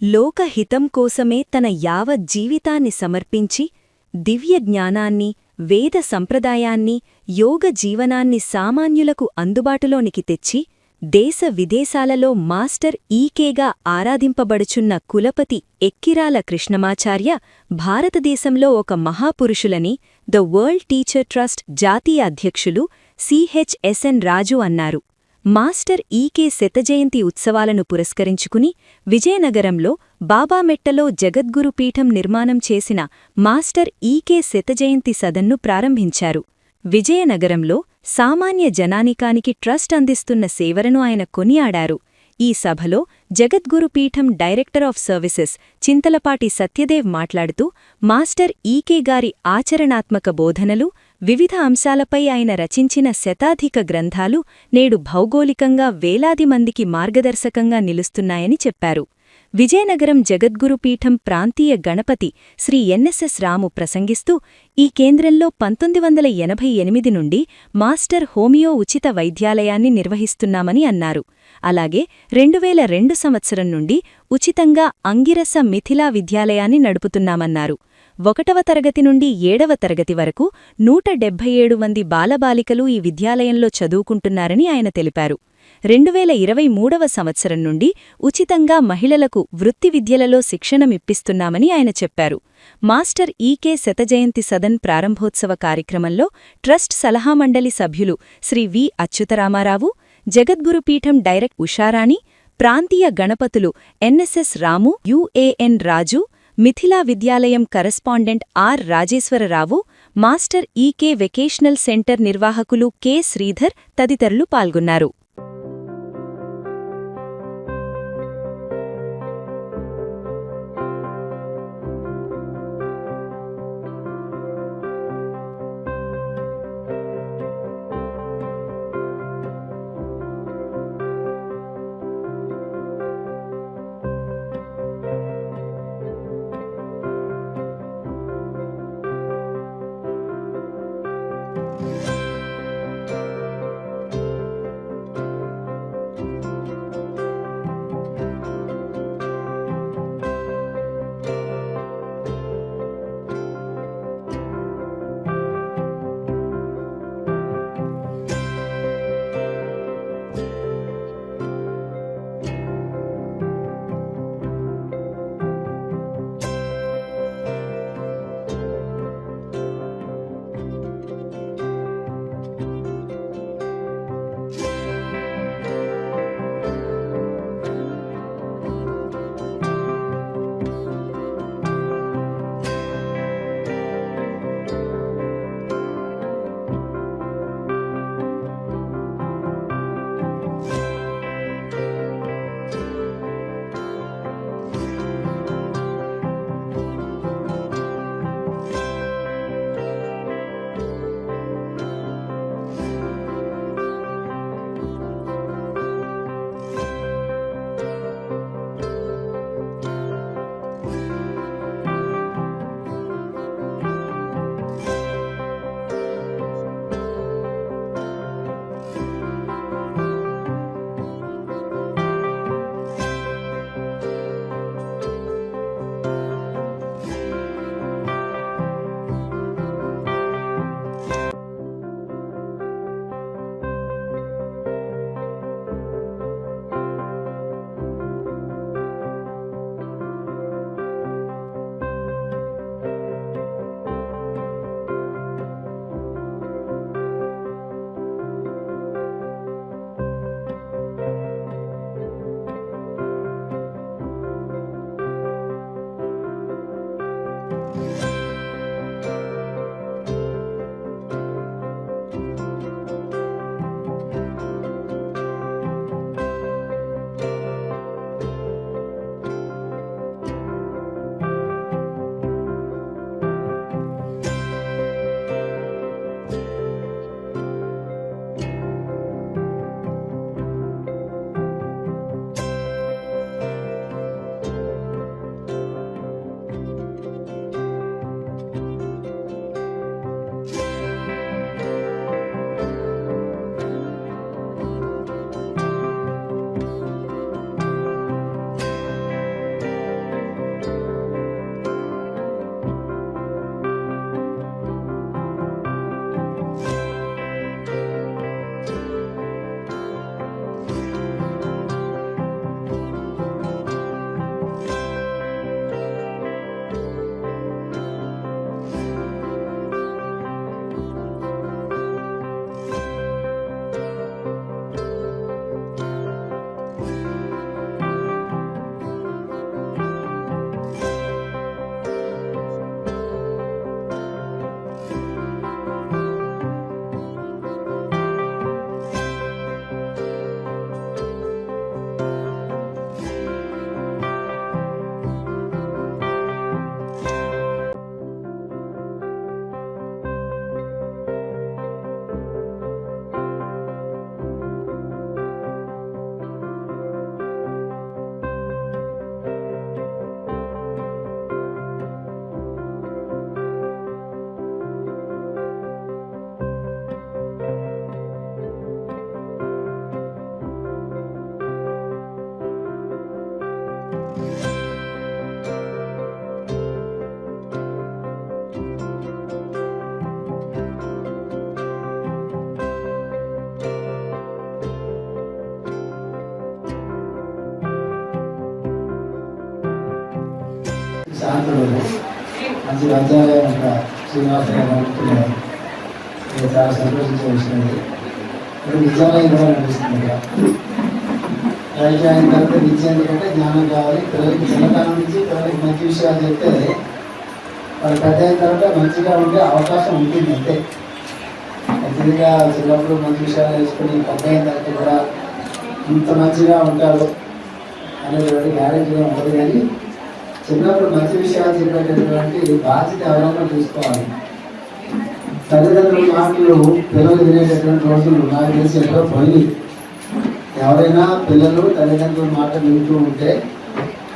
లోకహితం కోసమే తన యావజ్జీవితాన్ని సమర్పించి దివ్య జ్ఞానాన్ని, వేద సంప్రదాయాన్ని, యోగ జీవనాన్ని సామాన్యులకు అందుబాటులోనికి తెచ్చి దేశ విదేశాలలో మాస్టర్ ఈకేగా ఆరాధింపబడుచున్న కులపతి ఎక్కిరాల కృష్ణమాచార్య భారతదేశంలో ఒక మహాపురుషులని ద వరల్డ్ టీచర్ ట్రస్ట్ జాతీయ అధ్యక్షులు సిహెచ్ఎస్ఎన్ రాజు అన్నారు. మాస్టర్ ఈకే శతజయంతి ఉత్సవాలను పురస్కరించుకుని విజయనగరంలో బాబామెట్టలో జగద్గురు పీఠం నిర్మాణం చేసిన మాస్టర్ ఈకే శతజయంతి సదన్ను ప్రారంభించారు. విజయనగరంలో సామాన్య జనానికానికి ట్రస్ట్ అందిస్తున్న సేవలను ఆయన కొనియాడారు. ఈ సభలో జగద్గురు పీఠం director of services Chintalapati Satyadev మాట్లాడుతూ మాస్టర్ ఈకే గారి ఆచరణాత్మక బోధనలు, వివిధ అంశాలపై ఆయన రచించిన శతాధిక గ్రంథాలు నేడు భౌగోళికంగా వేలాది మందికి మార్గదర్శకంగా నిలుస్తున్నాయని చెప్పారు. విజయనగరం జగద్గురు పీఠం ప్రాంతీయ గణపతి శ్రీ ఎన్ఎస్ఎస్ రాము ప్రసంగిస్తూ ఈ కేంద్రంలో 1988 నుండి మాస్టర్ హోమియో ఉచిత వైద్యాలయాన్ని నిర్వహిస్తున్నామని అన్నారు. అలాగే 2002 సంవత్సరం నుండి ఉచితంగా అంగిరస మిథిలా విద్యాలయాన్ని నడుపుతున్నామన్నారు. 1వ తరగతి నుండి 7వ తరగతి వరకు 177 మంది బాలబాలికలు ఈ విద్యాలయంలో చదువుకుంటున్నారని ఆయన తెలిపారు. 2023వ సంవత్సరం నుండి ఉచితంగా మహిళలకు వృత్తి విద్యలలో శిక్షణమిప్పిస్తున్నామని ఆయన చెప్పారు. మాస్టర్ ఈకే శతజయంతి సదన్ ప్రారంభోత్సవ కార్యక్రమంలో ట్రస్ట్ సలహామండలి సభ్యులు శ్రీ వి అచ్యుతరామారావు, జగద్గురుపీఠం డైరెక్టర్ ఉషారాణి, ప్రాంతీయ గణపతులు NSS Ramu, UAN Raju, Mithila Vidyalayam correspondent R Rajeswararao, master EK vocational centre నిర్వాహకులు కె శ్రీధర్ తదితరులు పాల్గొన్నారు. శాంతుడు మంచి వైద్యాలయం ఒక శ్రీనివాసరావు చాలా సంతోషించే విషయం ఇది. ఇప్పుడు విద్యాలయం కూడా నడుస్తుంది. రైతు అయిన తర్వాత విద్య ఎందుకంటే జ్ఞానం కావాలి. పిల్లలకి చిన్నతనం నుంచి పిల్లలకి మంచి విషయాలు చెప్తే వాళ్ళు పెద్ద అయిన తర్వాత మంచిగా ఉండే అవకాశం ఉంటుంది. అంతే మంచిగా చిన్నప్పుడు మంచి విషయాలు నేర్చుకుని పెద్ద అయిన తర్వాత కూడా ఇంత మంచిగా ఉంటారు అనేటువంటి గ్యారెంటీగా ఉంటుంది. కానీ చిన్నప్పుడు మంచి విషయాలు చెప్పేటటువంటి బాధ్యత ఎవరైనా చూసుకోవాలి. తల్లిదండ్రుల మాటలు పిల్లలు వినేటటువంటి రోజులు నాకు తెలిసి ఎక్కడో పోయి, ఎవరైనా పిల్లలు తల్లిదండ్రుల మాట వింటూ ఉంటే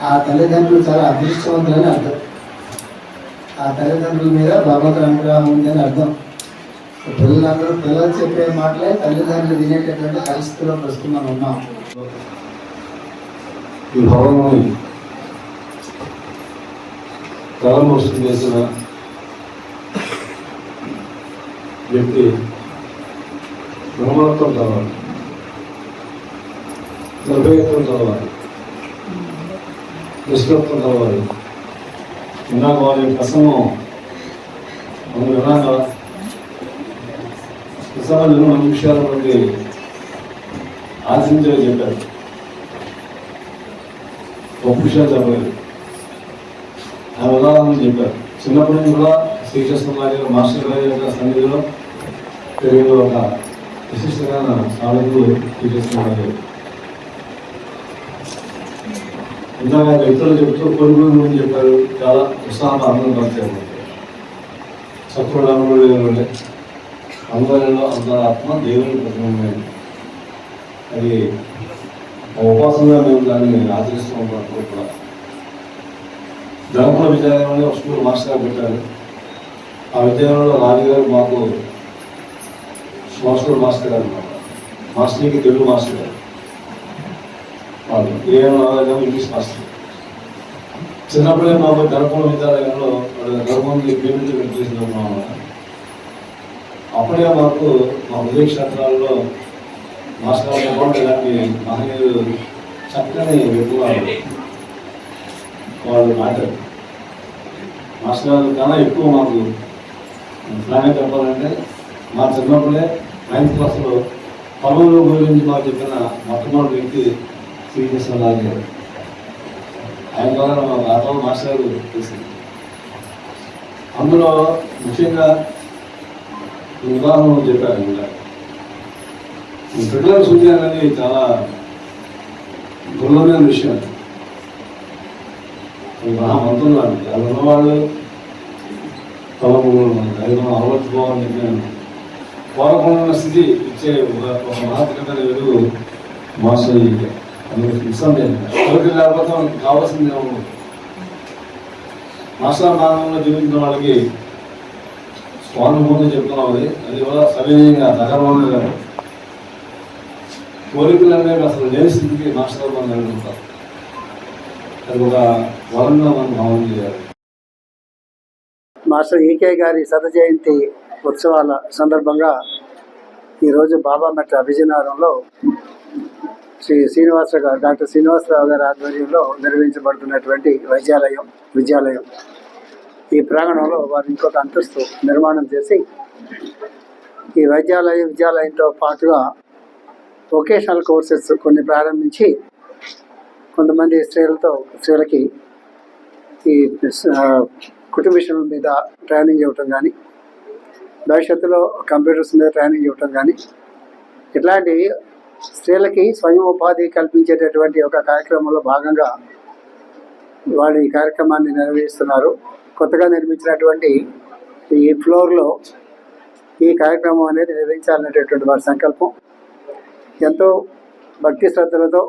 ఆ తల్లిదండ్రులు చాలా అదృష్టవంతులని అర్థం. ఆ తల్లిదండ్రుల మీద భగవత్ అనుగ్రహం ఉందని అర్థం. పిల్లలు చెప్పే మాటలే తల్లిదండ్రులు వినేటటువంటి పరిస్థితుల్లో ప్రస్తుతం మనం ఉన్నాం. ఈ భవనాన్ని ప్రారంభోత్సవం చేసిన వ్యక్తి బ్రహ్మత్వం కావాలి, నిర్భయత్వం కావాలి, నిష్ఠత్వం కావాలి. ఇందాక వారి ప్రసంగం మనం విన్నాక ప్రసంగాలు మంచి విషయాల నుండి ఆశించేవి చెప్పారు. గొప్ప విషయాలు చెప్పలేదు. ఆ ఉదాహరణ చెప్పారు. చిన్నప్పటి నుంచి కూడా శ్రీకృష్ణ గారి మాస్టర్ గారి యొక్క సన్నిధిలో పెరిగిన ఒక విశిష్టమైన సాధకులు శ్రీకృష్ణ గారు. ఇందాక వ్యక్తులు చెప్తూ కొడుకుల గురించి చెప్పారు. చాలా ఉత్సాహంగా ఆనందం పరిచారు. సత్వరాముడు ఉండే అందరిలో అంతరాత్మ దేవుని ప్రతిబింబమైంది. అది ఉపాసనగా మేము దాన్ని ఆచరిస్తూ ఉంటాం. కూడా ధర్మపుర విద్యాలయంలో ఒక స్కూల్ మాస్టర్ గారు పెట్టారు. ఆ విద్యాలయంలో రాజుగారు మాకు స్కూల్ మాస్టర్ గారు అనమాట. మాస్టర్కి తెలుగు మాస్టర్ గారు, వాళ్ళు ఏమైనా ఇంగ్లీష్ మాస్టర్. చిన్నప్పుడే మాకు ధర్మపుర విద్యాలయంలో ధర్మంలో పేమెంట్ పెట్టేసినాం అన్నమాట. అప్పుడే మాకు మా ఉదయ క్షేత్రాల్లో మాస్టర్ కూడా ఇలాంటి మహనీయులు చక్కని వ్యక్తులు వాళ్ళు మాట్లాడు. మాస్టర్ కన్నా ఎక్కువ మాకు ఇలాగే చెప్పాలంటే మా చిన్నప్పుడే 9th క్లాస్లో పర్వలో గురించి మాకు చెప్పిన మొట్టమొదటి వ్యక్తి శ్రీకృష్ణ గారు. ఆయన ద్వారా మా రాజావు మాస్టర్ గారు తెలిసింది. అందులో ముఖ్యంగా ఉదాహరణ చెప్పారు. ఇంకా ఈ పిల్లల సూచన అనేది చాలా దుర్లభమైన విషయం. మహామంతులు అండి అది ఉన్నవాళ్ళు తమ అలవర్చుకోవాలని చెప్పాను. కోరకుండా స్థితి ఇచ్చే ఒక మహత్కరమైన వెలుగు మాస్టర్ అందుకు నిస్సందేహం. ఎవరికి లేకపోతే మనకి కావాల్సింది ఏమో. మాస్టర్ మార్గంలో జీవించిన వాళ్ళకి స్వానుభూతి చెప్తున్నాం. అది కూడా సవినయంగా సగర్వంగా కోరికలు అనేవి అసలు లేని స్థితికి మాస్టర్ మనం నిలబడతారు. అది ఒక వరంగా మనం భావన చేయాలి. మాస్టర్ ఈకే గారి శత జయంతి ఉత్సవాల సందర్భంగా ఈరోజు బాబామెట్ల విజయనగరంలో డాక్టర్ శ్రీనివాసరావు గారి ఆధ్వర్యంలో నిర్వహించబడుతున్నటువంటి విద్యాలయం ఈ ప్రాంగణంలో వారు ఇంకొక అంతస్తు నిర్మాణం చేసి ఈ విద్యాలయంతో పాటుగా వొకేషనల్ కోర్సెస్ కొన్ని ప్రారంభించి కొంతమంది స్త్రీలకి ఈ కుటుంబిషన్ మీద ట్రైనింగ్ ఇవ్వటం కానీ, భవిష్యత్తులో కంప్యూటర్స్ మీద ట్రైనింగ్ ఇవ్వటం కానీ, ఇట్లాంటి స్త్రీలకి స్వయం ఉపాధి కల్పించేటటువంటి ఒక కార్యక్రమంలో భాగంగా వాళ్ళు ఈ కార్యక్రమాన్ని నిర్వహిస్తున్నారు. కొత్తగా నిర్మించినటువంటి ఈ ఫ్లోర్లో ఈ కార్యక్రమం అనేది నిర్వహించాలనేటటువంటి వారి సంకల్పం. ఎంతో భక్తి శ్రద్ధలతో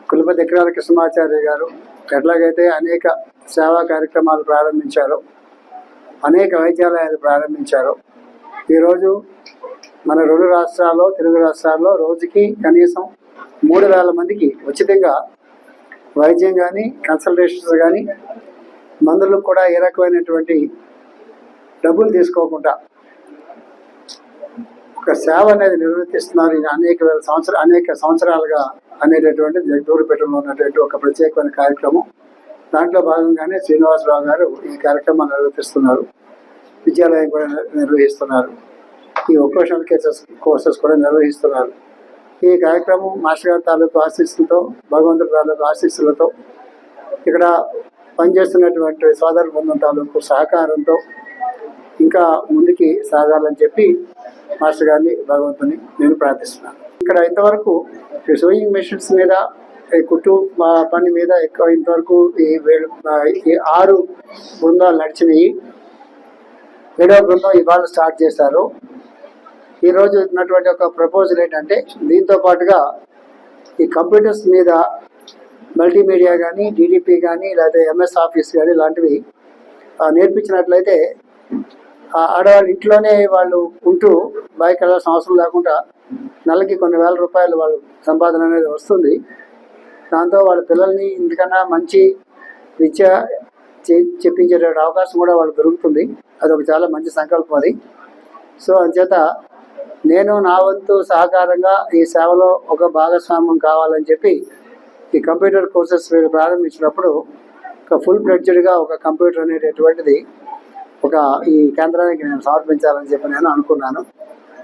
కులపతి ఎకరాల కృష్ణమాచార్య గారు ఎట్లాగైతే అనేక సేవా కార్యక్రమాలు ప్రారంభించారో, అనేక వైద్యాలయాలు ప్రారంభించారో, ఈరోజు మన 2 రాష్ట్రాల్లో, తెలుగు రాష్ట్రాల్లో రోజుకి కనీసం 3,000 మందికి ఉచితంగా వైద్యం కానీ, కన్సల్టేషన్స్ కానీ, మందులకు కూడా ఏ రకమైనటువంటి డబ్బులు తీసుకోకుండా ఒక సేవ అనేది నిర్వర్తిస్తున్నారు. అనేక సంవత్సరాలుగా అనేటటువంటి జగదూరుపేటలో ఉన్నటువంటి ఒక ప్రత్యేకమైన కార్యక్రమం. దాంట్లో భాగంగానే శ్రీనివాసరావు గారు ఈ కార్యక్రమాన్ని నిర్వర్తిస్తున్నారు. విద్యాలయం కూడా నిర్వహిస్తున్నారు. ఈ వొకేషనల్ కోర్సెస్ కూడా నిర్వహిస్తున్నారు. ఈ కార్యక్రమం మాస్టర్ గారి తాలూకు ఆశీస్సులతో, భగవంతుడి తాలూకు ఆశీస్సులతో, ఇక్కడ పనిచేస్తున్నటువంటి సోదర బృందం తాలూకు సహకారంతో ఇంకా ముందుకి సాగాలని చెప్పి మాస్టర్ గారిని, భగవంతుని నేను ప్రార్థిస్తున్నాను. ఇక్కడ ఇంతవరకు సోయింగ్ మెషిన్స్ మీద, ఈ కుట్టు పని మీద ఎక్కువ ఇంతవరకు ఈ 6 బృందాలు నడిచినాయి. 7వ బృందం ఇవాళ స్టార్ట్ చేశారు. ఈరోజు ఉన్నటువంటి ఒక ప్రపోజల్ ఏంటంటే, దీంతో పాటుగా ఈ కంప్యూటర్స్ మీద మల్టీమీడియా కానీ, డిడిపి కానీ, లేకపోతే ఎంఎస్ ఆఫీస్ కానీ ఇలాంటివి నేర్పించినట్లయితే ఆడవాళ్ళు ఇంట్లోనే వాళ్ళు ఉంటూ బయటకు వెళ్ళాల్సిన అవసరం లేకుండా నెలకి కొన్ని వేల రూపాయలు వాళ్ళు సంపాదన అనేది వస్తుంది. దాంతో వాళ్ళ పిల్లల్ని ఇందుకన్నా మంచి విద్య చెప్పించే అవకాశం కూడా వాళ్ళకి దొరుకుతుంది. అదొక చాలా మంచి సంకల్పం అది. సో అంచేత నేను నా వంతు సహకారంగా ఈ సేవలో ఒక భాగస్వామ్యం కావాలని చెప్పి ఈ కంప్యూటర్ కోర్సెస్ ప్రారంభించినప్పుడు ఒక ఫుల్ ఫ్లెడ్జ్డ్గా ఒక కంప్యూటర్ అనేటటువంటిది ఈ కేంద్రానికి నేను సమర్పించాలని చెప్పి నేను అనుకున్నాను.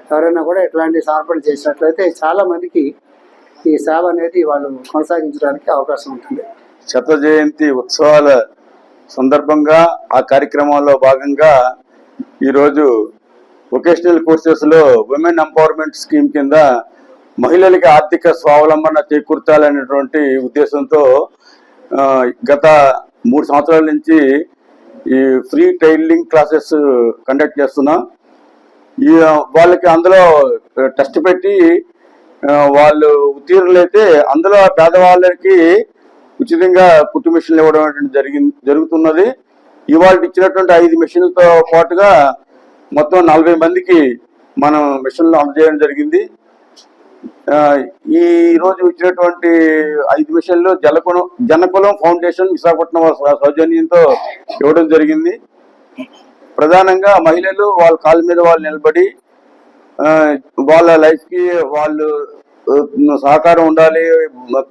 ఎవరైనా కూడా ఇట్లాంటి సమర్పణ చేసినట్లయితే చాలా మందికి ఈ సేవ అనేది వాళ్ళు కొనసాగించడానికి అవకాశం ఉంటుంది. శత జయంతి ఉత్సవాల సందర్భంగా ఆ కార్యక్రమంలో భాగంగా ఈరోజు వొకేషనల్ కోర్సెస్లో విమెన్ ఎంపవర్మెంట్ స్కీమ్ కింద మహిళలకి ఆర్థిక స్వావలంబన చేకూర్చాలనేటువంటి ఉద్దేశంతో గత 3 సంవత్సరాల నుంచి ఈ ఫ్రీ టైలరింగ్ క్లాసెస్ కండక్ట్ చేస్తున్నాం. వాళ్ళకి అందులో టెస్ట్ పెట్టి వాళ్ళు ఉత్తీర్ణులైతే అందులో పేదవాళ్ళకి ఉచితంగా కుట్టు మిషన్లు ఇవ్వడం జరుగుతున్నది. ఇవాళ ఇచ్చినటువంటి 5 మిషన్లతో పాటుగా మొత్తం 40 మందికి మనం మిషన్లు అందజేయడం జరిగింది. ఈ రోజు ఇచ్చినటువంటి 5 మిషన్లు జనకులం ఫౌండేషన్ విశాఖపట్నం సౌజన్యంతో ఇవ్వడం జరిగింది. ప్రధానంగా మహిళలు వాళ్ళ కాళ్ళ మీద వాళ్ళు నిలబడి వాళ్ళ లైఫ్కి వాళ్ళు సహకారం ఉండాలి.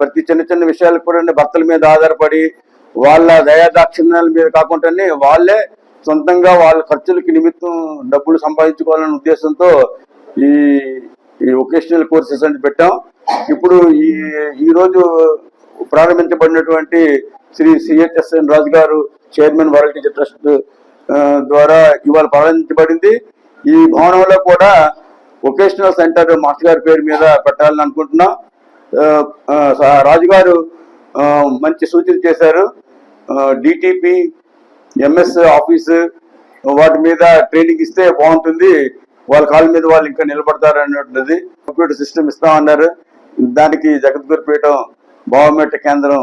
ప్రతి చిన్న విషయాలకు కూడా భర్తల మీద ఆధారపడి వాళ్ళ దయాదాక్షిణ్యాల మీద కాకుండానే వాళ్ళే సొంతంగా వాళ్ళ ఖర్చులకి నిమిత్తం డబ్బులు సంపాదించుకోవాలనే ఉద్దేశంతో ఈ వొకేషనల్ కోర్సెస్ అని పెట్టాం. ఇప్పుడు ఈ రోజు ప్రారంభించబడినటువంటి శ్రీ సిహెచ్ఎస్ఎన్ రాజు గారు చైర్మన్ వరల్డ్ టీచర్ ట్రస్ట్ ద్వారా ఇవాళ ప్రారంభించబడింది. ఈ భవనంలో కూడా వొకేషనల్ సెంటర్ మాస్టర్ గారి పేరు మీద పెట్టాలని అనుకుంటున్నాం. రాజుగారు మంచి సూచన చేశారు. డిటిపి, ఎంఎస్ ఆఫీస్ వాటి మీద ట్రైనింగ్ ఇస్తే బాగుంటుంది, వాళ్ళ కాళ్ళ మీద వాళ్ళు ఇంకా నిలబడతారు అన్నటువంటిది. కంప్యూటర్ సిస్టమ్ ఇస్తామన్నారు. దానికి జగద్గురుపీఠం భావమెట్ట కేంద్రం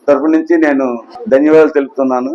తరఫు నుంచి నేను ధన్యవాదాలు తెలుపుతున్నాను.